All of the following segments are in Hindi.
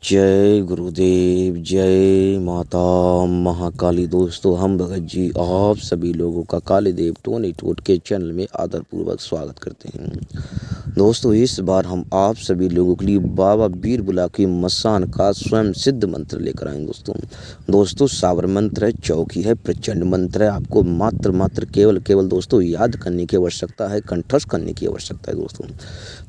जय गुरुदेव, जय माता महाकाली। दोस्तों, हम भगत जी आप सभी लोगों का कालीदेव टोनी टोट के चैनल में आदरपूर्वक स्वागत करते हैं। दोस्तों, इस बार हम आप सभी लोगों के लिए बाबा बीरबुला की मसान का स्वयं सिद्ध मंत्र लेकर आएंगे। दोस्तों सावर मंत्र है, चौकी है, प्रचंड मंत्र है। आपको मात्र केवल दोस्तों याद करने की आवश्यकता है, कंठस्थ करने की आवश्यकता है।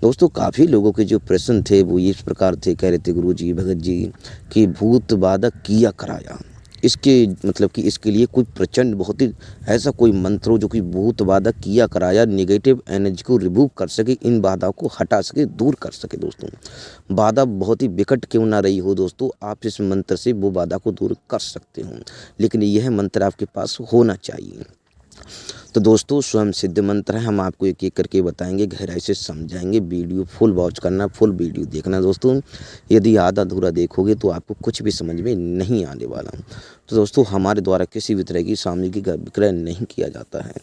दोस्तों काफ़ी लोगों के जो प्रश्न थे वो इस प्रकार थे, कह रहे थे गुरु जी भगत जी कि भूत बाधक किया कराया, इसके मतलब कि इसके लिए कोई प्रचंड बहुत ही ऐसा कोई मंत्र हो जो कि भूत बाधक किया कराया, नेगेटिव एनर्जी को रिमूव कर सके, इन बाधा को हटा सके, दूर कर सके। दोस्तों बाधा बहुत ही विकट क्यों ना रही हो, दोस्तों आप इस मंत्र से वो बाधा को दूर कर सकते हो, लेकिन यह मंत्र आपके पास होना चाहिए। तो दोस्तों स्वयं सिद्ध मंत्र है, हम आपको एक एक करके बताएंगे, गहराई से समझाएंगे। वीडियो फुल वॉच करना, फुल वीडियो देखना। दोस्तों यदि आधा अधूरा देखोगे तो आपको कुछ भी समझ में नहीं आने वाला। तो दोस्तों हमारे द्वारा किसी भी तरह की सामग्री का विक्रय नहीं किया जाता है,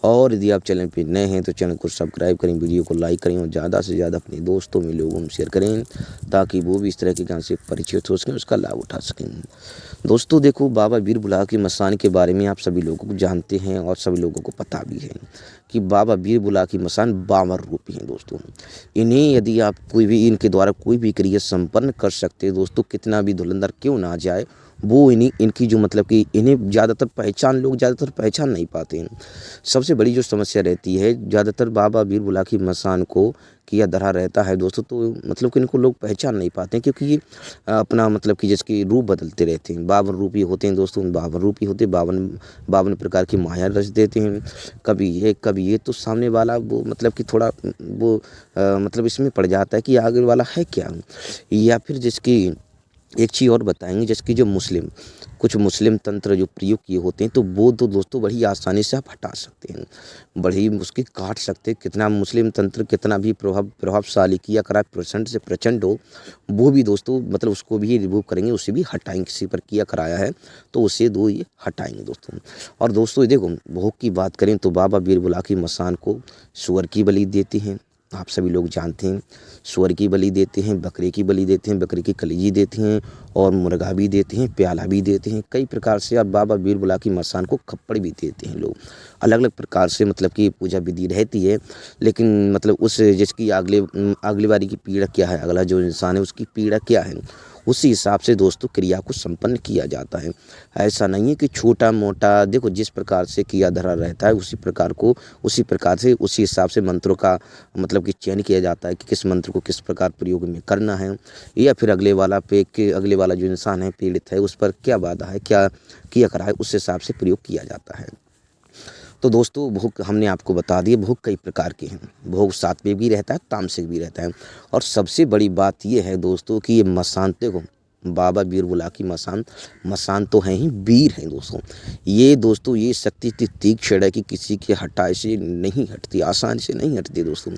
और यदि आप चैनल पर नए हैं तो चैनल को सब्सक्राइब करें, वीडियो को लाइक करें और ज़्यादा से ज़्यादा अपने दोस्तों में लोगों में शेयर करें, ताकि वो भी इस तरह के ज्ञान से परिचित हो सकें, उसका लाभ उठा सकें। दोस्तों देखो, बाबा बीरबुला की मसान के बारे में आप सभी लोगों को जानते हैं और सभी लोगों को पता भी है कि बाबा बीरबुला की मसान 52 रूपी हैं। दोस्तों इन्हें यदि आप कोई भी इनके द्वारा कोई भी क्रिया संपन्न कर सकते हैं, दोस्तों कितना भी धुरंधर क्यों ना जाए, वो इनकी जो मतलब कि इन्हें ज़्यादातर लोग ज़्यादातर पहचान नहीं पाते हैं। सबसे बड़ी जो समस्या रहती है, ज़्यादातर बाबा बीरबुला की मसान को किया धरा रहता है दोस्तों, तो मतलब कि इनको लोग पहचान नहीं पाते हैं, क्योंकि ये अपना मतलब कि जिसके रूप बदलते रहते हैं। 52 रूपी होते हैं दोस्तों, 52 रूपी होते, 52 प्रकार की माया रच देते हैं। कभी ये तो सामने वाला वो मतलब कि थोड़ा वो मतलब इसमें पड़ जाता है कि आगे वाला है क्या, या फिर जिसकी एक चीज़ और बताएंगे, जिसकी जो कुछ मुस्लिम तंत्र जो प्रयोग किए होते हैं, तो वो तो दोस्तों बड़ी आसानी से आप हटा सकते हैं, बड़ी मुश्किल काट सकते हैं। कितना मुस्लिम तंत्र कितना भी प्रभावशाली किया करा प्रचंड से प्रचंड हो, वो भी दोस्तों मतलब उसको भी रिमूव करेंगे, उसे भी हटाएंगे। किसी पर किया कराया है तो उसे ये हटाएंगे दोस्तों। और दोस्तों देखो, भोग की बात करें तो बाबा बीरबुला की मसान को सूअर की बलि देते हैं, आप सभी लोग जानते हैं। सूअर की बलि देते हैं, बकरे की बलि देते हैं, बकरे की कलीजी देते हैं, और मुर्गा भी देते हैं, प्याला भी देते हैं। कई प्रकार से अब बाबा बीरबुला की मसान को खप्पड़ भी देते हैं लोग। अलग अलग प्रकार से मतलब कि पूजा विधि रहती है, लेकिन मतलब उस जिसकी अगली बारी की पीड़ा क्या है, अगला जो इंसान है उसकी पीड़ा क्या है, उसी हिसाब से दोस्तों क्रिया को संपन्न किया जाता है। ऐसा नहीं है कि छोटा मोटा, देखो जिस प्रकार से किया धरा रहता है उसी प्रकार से उसी हिसाब से मंत्रों का मतलब कि चयन किया जाता है कि किस मंत्र को किस प्रकार प्रयोग में करना है, या फिर अगले वाला जो इंसान है पीड़ित है उस पर क्या बाधा है, क्या किया करा है, उस हिसाब से प्रयोग किया जाता है। तो दोस्तों भोग हमने आपको बता दिए, भोग कई प्रकार के हैं। भोग सात्विक भी रहता है, तामसिक भी रहता है। और सबसे बड़ी बात ये है दोस्तों कि ये मसान, देखो बाबा बीरबुला की मसान तो हैं ही वीर हैं दोस्तों। ये दोस्तों ये शक्ति इतनी तीक्ष्ण है कि किसी के हटाए से नहीं हटती, आसानी से नहीं हटती दोस्तों।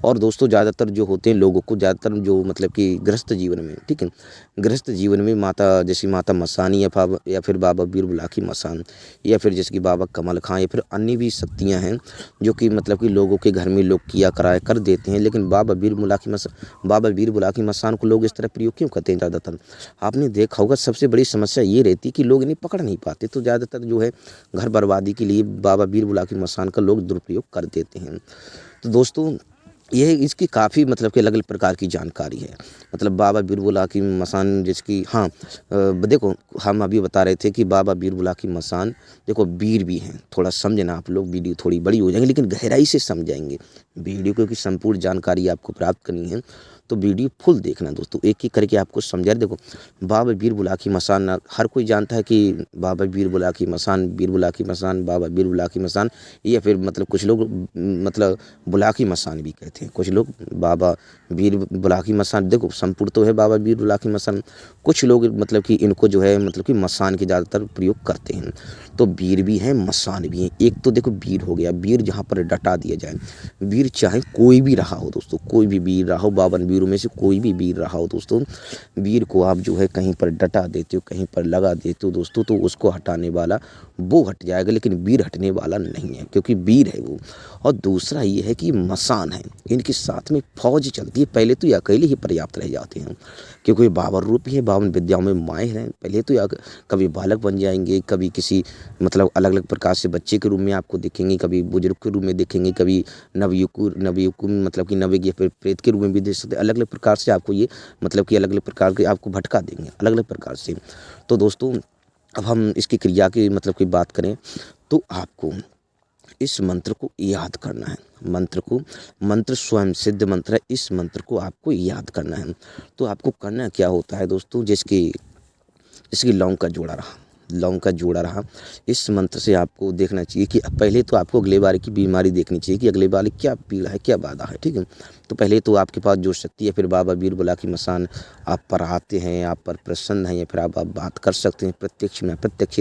और दोस्तों ज़्यादातर जो होते हैं लोगों को, ज़्यादातर जो मतलब कि गृहस्थ जीवन में, ठीक है, गृहस्थ जीवन में माता, जैसी माता मसानी या फिर बाबा बीरबुला की मसान, या फिर जैसे कि बाबा कमल खां, या फिर अन्य भी शक्तियाँ हैं जो कि मतलब कि लोगों के घर में लोग किया कराया कर देते हैं। लेकिन बाबा बीरबुला की मसान को लोग इस तरह प्रयोग क्यों करते हैं? ज़्यादातर आपने देखा होगा सबसे बड़ी समस्या ये रहती है कि लोग इन्हें पकड़ नहीं पाते, तो ज़्यादातर जो है घर बर्बादी के लिए बाबा बीरबुला की मसान का लोग दुरुपयोग कर देते हैं। तो दोस्तों यह इसकी काफ़ी मतलब कि अलग अलग प्रकार की जानकारी है। मतलब बाबा बीरबुला की मसान जिसकी, हाँ देखो हम अभी बता रहे थे कि बाबा बीरबुला की मसान देखो वीर भी हैं। थोड़ा समझना आप लोग, वीडियो थोड़ी बड़ी हो जाएंगी लेकिन गहराई से समझाएंगे वीडियो, क्योंकि संपूर्ण जानकारी आपको प्राप्त करनी है तो वीडियो फुल देखना दोस्तों, एक एक करके आपको समझा। देखो बाबा बीरबुला की मसान हर कोई जानता है कि बाबा बीरबुला की मसान, बाबा बीरबुला की मसान, या फिर मतलब कुछ लोग मतलब बुला की मसान भी कहते हैं, कुछ लोग बाबा बीरबुला की मसान। देखो संपूर्ण तो है बाबा बीरबुला की मसान, कुछ लोग मतलब कि इनको जो है मतलब कि मसान के ज़्यादातर प्रयोग करते हैं। तो वीर भी हैं, मसान भी हैं। एक तो देखो वीर हो गया, वीर जहाँ पर डटा दिया जाए, वीर चाहे कोई भी रहा हो दोस्तों, कोई भी वीर रहा हो, 52 वीरों में से कोई भी वीर रहा हो दोस्तों, वीर को आप जो है कहीं पर डटा देते हो, कहीं पर लगा देते हो दोस्तों, तो उसको हटाने वाला वो हट जाएगा, लेकिन वीर हटने वाला नहीं है, क्योंकि वीर है वो। और दूसरा ये है कि मसान है, इनके साथ में फौज चलती है। पहले तो ये अकेले ही पर्याप्त रह जाते हैं, क्योंकि ये 52 रूप ही है, 52 विद्याओं में माहिर हैं। पहले तो कभी बालक बन जाएंगे, कभी किसी मतलब अलग अलग प्रकार से बच्चे के रूप में आपको दिखेंगे, कभी बुजुर्ग के रूप में दिखेंगे, कभी नवयुवक मतलब कि नवयुग या फिर प्रेत के रूप में भी देख सकते हैं। अलग अलग प्रकार से आपको ये मतलब कि अलग अलग प्रकार के आपको भटका देंगे, अलग अलग प्रकार से। तो दोस्तों, अब हम इसकी क्रिया की मतलब की बात करें तो आपको इस मंत्र को याद करना है। मंत्र स्वयं सिद्ध मंत्र है, इस मंत्र को आपको याद करना है। तो आपको करना क्या होता है दोस्तों, जिसकी लौंग का जोड़ा रहा, इस मंत्र से आपको देखना चाहिए कि पहले तो आपको अगले बार की बीमारी देखनी चाहिए कि अगले बार क्या पीड़ा है, क्या बाधा है, ठीक है। तो पहले तो आपके पास जो शक्ति है, फिर बाबा बीरबला की मसान आप पर आते हैं, आप पर प्रसन्न हैं, या फिर आप बात कर सकते हैं प्रत्यक्ष में अप्रत्यक्ष।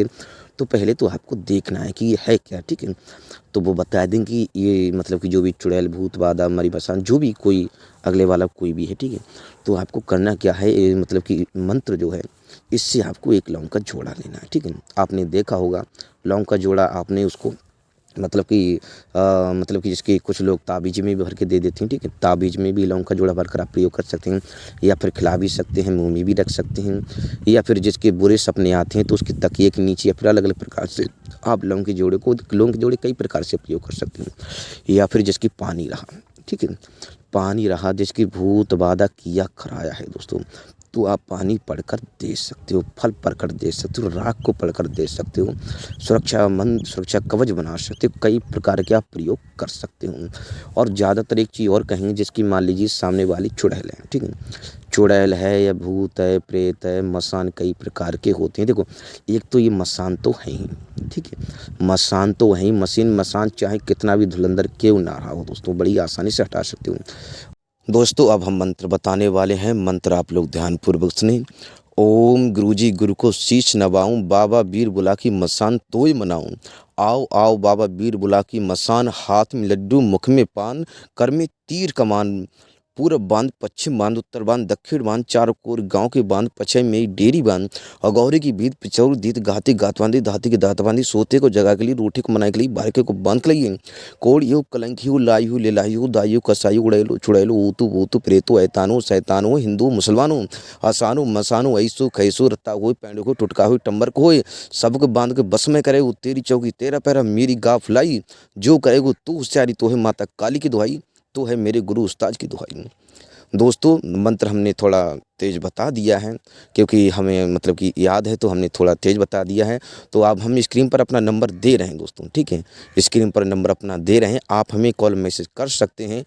तो पहले तो आपको देखना है कि ये है क्या, ठीक है। तो वो बता दें कि ये मतलब कि जो भी चुड़ैल भूत बाधा मरी मसान जो भी कोई अगले वाला कोई भी है, ठीक है। तो आपको करना क्या है, मतलब कि मंत्र जो है, इससे आपको एक लौंग का जोड़ा लेना है, ठीक है। आपने देखा होगा लौंग का जोड़ा, आपने उसको मतलब कि जिसके कुछ लोग ताबीज में भी भर के दे देते हैं, ठीक है। ताबीज में भी लौंग का जोड़ा भरकर आप प्रयोग कर सकते हैं, या फिर खिला भी सकते हैं, मुँह में भी रख सकते हैं, या फिर जिसके बुरे सपने आते हैं तो उसके तकिए के नीचे या फिर अलग अलग प्रकार से आप लौंग के जोड़े कई प्रकार से प्रयोग कर सकते हैं। या फिर जिसकी पानी रहा, ठीक है, पानी रहा जिसकी भूत बाधा किया खराया है दोस्तों, तो आप पानी पढ़कर दे सकते हो, फल पढ़कर दे सकते हो, राख को पढ़कर दे सकते हो, सुरक्षा कवच बना सकते हो, कई प्रकार के आप प्रयोग कर सकते हो। और ज़्यादातर एक चीज़ और कहेंगे, जिसकी मान लीजिए सामने वाली चुड़ैल है, ठीक है, चुड़ैल है या भूत है, प्रेत है, मसान कई प्रकार के होते हैं। देखो, एक तो ये मसान तो है ही, ठीक है, मसान तो है ही, मसान चाहे कितना भी धुलंधर क्यों ना रहा हो दोस्तों, बड़ी आसानी से हटा सकते हो। दोस्तों, अब हम मंत्र बताने वाले हैं, मंत्र आप लोग ध्यानपूर्वक सुनें। ओम गुरुजी गुरु को शीश नवाऊं, बाबा बीर बुला की मसान तोय मनाऊं। आओ आओ बाबा बीर बुला की मसान, हाथ में लड्डू मुख में पान, कर में तीर कमान, पूरब बांध पश्चिम बांध उत्तर बांध दक्षिण बांध, चारों कोर गांव के बांध पछय में डेरी बांध, अगौरी की बीत पिचौर दीत घाती गात बांधी, धाती की दात बांधी, सोते को जगा के लिए रोटी को मनाए के लिए बारके को बांध के लिए, कोड़ियो कलंकियो लाइयो ले लाइयो दाइयो कसाइयो उड़ैलो छुड़ैलो ऊतु भूतु प्रेतो ऐतानो सैतानो, हिंदू मुसलमानो, आसानो मसानो, ऐसो खैसो, रत्ता हुए पैंडो को टुटका हुए टंबर को होए, सबको बांध के बस में करे, तेरी चौकी तेरा पैरा मेरी गाफ लाई, जो करेगो तू होशियारी तो है माता काली की दुहाई, तो है मेरे गुरु उस्ताद की दुहाई। दोस्तों, मंत्र हमने थोड़ा तेज़ बता दिया है, क्योंकि हमें मतलब कि याद है, तो हमने थोड़ा तेज़ बता दिया है। तो अब हम स्क्रीन पर अपना नंबर दे रहे हैं दोस्तों, ठीक है, स्क्रीन पर नंबर अपना दे रहे हैं, आप हमें कॉल मैसेज कर सकते हैं।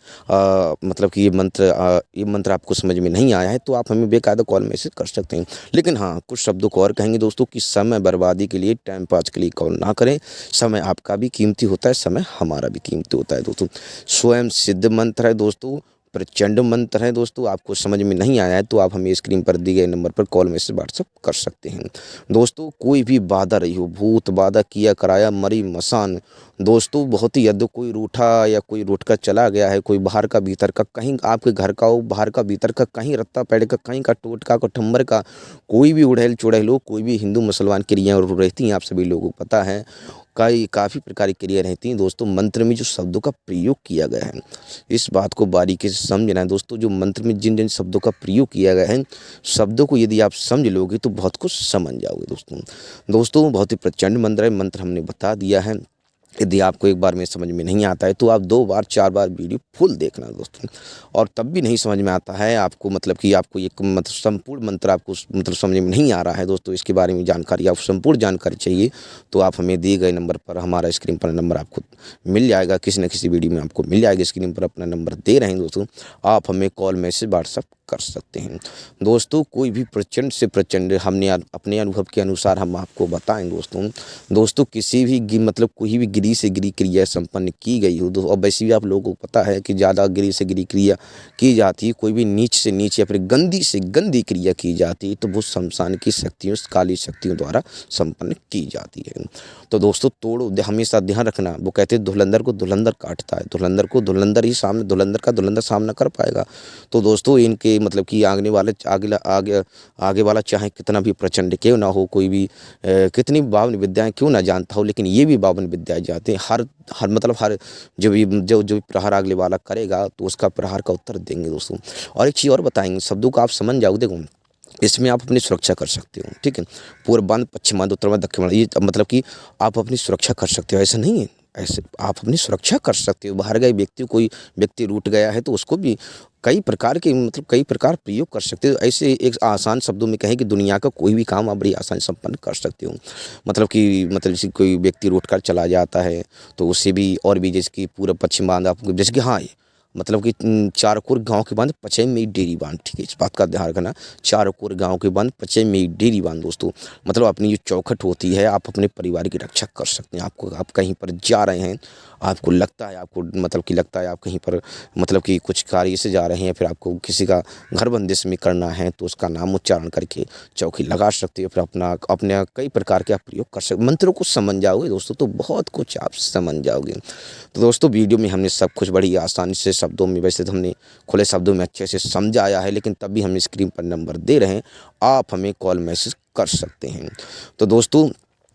मतलब कि ये मंत्र आपको समझ में नहीं आया है तो आप हमें बेकायदा कॉल मैसेज कर सकते हैं। लेकिन हाँ, कुछ शब्दों को और कहेंगे दोस्तों कि समय बर्बादी के लिए, टाइम पास के लिए कॉल ना करें। समय आपका भी कीमती होता है, समय हमारा भी कीमती होता है दोस्तों। स्वयं सिद्ध मंत्र है दोस्तों, प्रचंड मंत्र है दोस्तों। आपको समझ में नहीं आया है तो आप हमें स्क्रीन पर दिए गए नंबर पर कॉल मैसेज व्हाट्सएप कर सकते हैं दोस्तों। कोई भी बाधा रही हो, भूत बाधा किया कराया मरी मसान दोस्तों, बहुत ही यदि कोई रूठा या कोई रूठ कर चला गया है, कोई बाहर का भीतर का, कहीं आपके घर का हो, बाहर का भीतर का, कहीं रत्ता पैड़ का, कहीं का टोटका का ठम्बर का, कोई भी उड़ैल चुड़ैल हो, कोई भी हिंदू मुसलमान क्रियाएं रहती हैं, आप सभी लोगों को पता है, काफ़ी प्रकार की क्रिया रहती हैं दोस्तों। मंत्र में जो शब्दों का प्रयोग किया गया है, इस बात को बारीकी से समझना है दोस्तों। जो मंत्र में जिन जिन शब्दों का प्रयोग किया गया है, शब्दों को यदि आप समझ लोगे तो बहुत कुछ समझ जाओगे दोस्तों। बहुत ही प्रचंड मंत्र है, मंत्र हमने बता दिया है। यदि आपको एक बार में समझ में नहीं आता है तो आप 2 बार 4 बार वीडियो फुल देखना दोस्तों। और तब भी नहीं समझ में आता है आपको, मतलब कि आपको एक मतलब संपूर्ण मंत्र आपको मतलब समझ में नहीं आ रहा है दोस्तों, इसके बारे में जानकारी, आप संपूर्ण जानकारी चाहिए तो आप हमें दिए गए नंबर पर, हमारा स्क्रीन पर नंबर आपको मिल जाएगा, किसी न किसी वीडियो में आपको मिल जाएगा। स्क्रीन पर अपना नंबर दे रहे हैं दोस्तों, आप हमें कॉल मैसेज व्हाट्सएप कर सकते हैं दोस्तों। कोई भी प्रचंड से प्रचंड हमने अपने अनुभव के अनुसार हम आपको बताएं दोस्तों किसी भी मतलब कोई भी गिरी से गिरी क्रिया संपन्न की गई हो, और वैसे भी आप लोगों को पता है कि ज़्यादा गिरी से गिरी क्रिया की जाती है, कोई भी नीच से नीच या फिर गंदी से गंदी क्रिया की जाती है, तो वो शमशान की शक्तियों, काली शक्तियों द्वारा संपन्न की जाती है। तो दोस्तों, तोड़ो, हमेशा ध्यान रखना, वो कहते हैं धुलंधर को धुलंधर काटता है, धुलंधर को धुलंधर ही सामने, धुलंधर का धुलंधर सामना कर पाएगा। तो दोस्तों, इनके मतलब कि आगे वाला चाहे कितना भी प्रचंड क्यों ना हो, कोई भी कितनी बावन विद्याएं क्यों ना जानता हो, लेकिन ये भी बावन विद्याएं जानते हैं। हर जो भी प्रहार अगले वाला करेगा तो उसका प्रहार का उत्तर देंगे दोस्तों। और एक चीज़ और बताएंगे, शब्दों को आप समझ जाओगे। देखो, इसमें आप अपनी सुरक्षा कर सकते हो, ठीक है। पूर्व बंद, पश्चिम बंद, उत्तर बंद, दक्षिण बंद, ये मतलब कि आप अपनी सुरक्षा कर सकते हो, ऐसा नहीं है। ऐसे आप अपनी सुरक्षा कर सकते हो। बाहर गए व्यक्ति, कोई व्यक्ति रूठ गया है तो उसको भी कई प्रकार के मतलब कई प्रकार प्रयोग कर सकते हो। ऐसे एक आसान शब्दों में कहें कि दुनिया का कोई भी काम आप बड़ी आसानी संपन्न कर सकते हो। मतलब जैसे कोई व्यक्ति रूठ कर चला जाता है तो उससे भी, और भी जैसे कि पूर्व पश्चिम बांध, आप जैसे कि हाँ, मतलब कि चारकोर गांव के बांध, पश्चिम में डेरी बांध, ठीक है, इस बात का ध्यान रखना। चारकोर गांव के बांध, पश्चिम में डेरी बांध दोस्तों। मतलब अपनी जो चौखट होती है, आप अपने परिवार की रक्षा कर सकते हैं। आप कहीं पर जा रहे हैं, आपको लगता है आप कहीं पर मतलब कि कुछ कार्य से जा रहे हैं, फिर आपको किसी का घर बंदिश में करना है तो उसका नाम उच्चारण करके चौकी लगा सकते हो। फिर अपने कई प्रकार के आप प्रयोग कर सकते, मंत्रों को समझ जाओगे दोस्तों तो बहुत कुछ आप समझ जाओगे। तो दोस्तों, वीडियो में हमने सब कुछ बड़ी आसानी से शब्दों में, वैसे तो हमने खुले शब्दों में अच्छे से समझाया है, लेकिन तब भी हम स्क्रीन पर नंबर दे रहे हैं, आप हमें कॉल मैसेज कर सकते हैं। तो दोस्तों,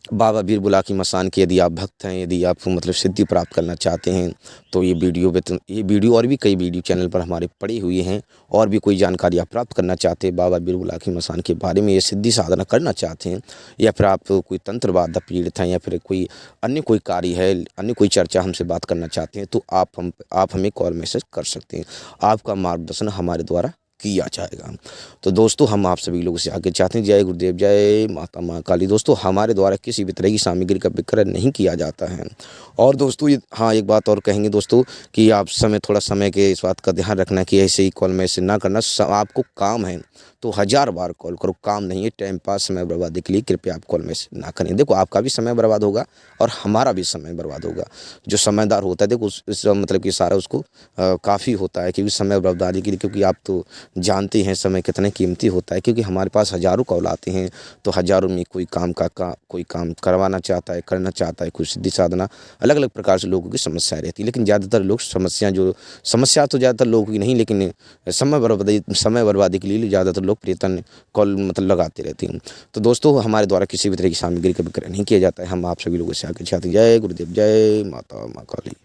बाबा बीर बुला की मसान के यदि आप भक्त हैं, यदि आप मतलब सिद्धि प्राप्त करना चाहते हैं तो ये वीडियो और भी कई वीडियो चैनल पर हमारे पड़ी हुई हैं। और भी कोई जानकारी आप प्राप्त करना चाहते हैं बाबा बीर बुला की मसान के बारे में, ये सिद्धि साधना करना चाहते हैं, या फिर आप कोई तंत्रवाद पीड़ित हैं, या फिर कोई अन्य कार्य है, अन्य कोई चर्चा हमसे बात करना चाहते हैं, तो आप हमें कॉल मैसेज कर सकते हैं। आपका मार्गदर्शन हमारे द्वारा किया जाएगा। तो दोस्तों, हम आप सभी लोगों से आगे चाहते हैं, जय गुरुदेव, जय माता माँ काली। दोस्तों, हमारे द्वारा किसी भी तरह की सामग्री का विक्रय नहीं किया जाता है। और दोस्तों, एक बात और कहेंगे दोस्तों कि आप थोड़ा समय के इस बात का ध्यान रखना कि ऐसे ही कॉल मैसेज ना करना। आपको काम है तो 1000 बार कॉल करो, काम नहीं है टाइम पास, समय बर्बादी के लिए कृपया आप कॉल मैसेज ना करें। देखो, आपका भी समय बर्बाद होगा और हमारा भी समय बर्बाद होगा। जो समझदार होता है, देखो मतलब कि सारा उसको काफ़ी होता है, क्योंकि समय बर्बादी के लिए, क्योंकि आप तो जानते हैं समय कितने कीमती होता है। क्योंकि हमारे पास हज़ारों कॉल आते हैं तो हज़ारों में कोई काम करवाना चाहता है, करना चाहता है, कोई सिद्धि साधना, अलग अलग प्रकार से लोगों की समस्याएं रहती है। लेकिन ज़्यादातर लोग समस्या तो ज़्यादातर लोगों की नहीं, लेकिन समय बर्बादी के लिए ज़्यादातर लोग प्रयत्न कॉल मतलब लगाते रहते हैं। तो दोस्तों, हमारे द्वारा किसी भी तरह की सामग्री का विक्रय नहीं किया जाता है। हम आप सभी लोगों से आगे चाहते हैं, जय गुरुदेव, जय माता माँ काली।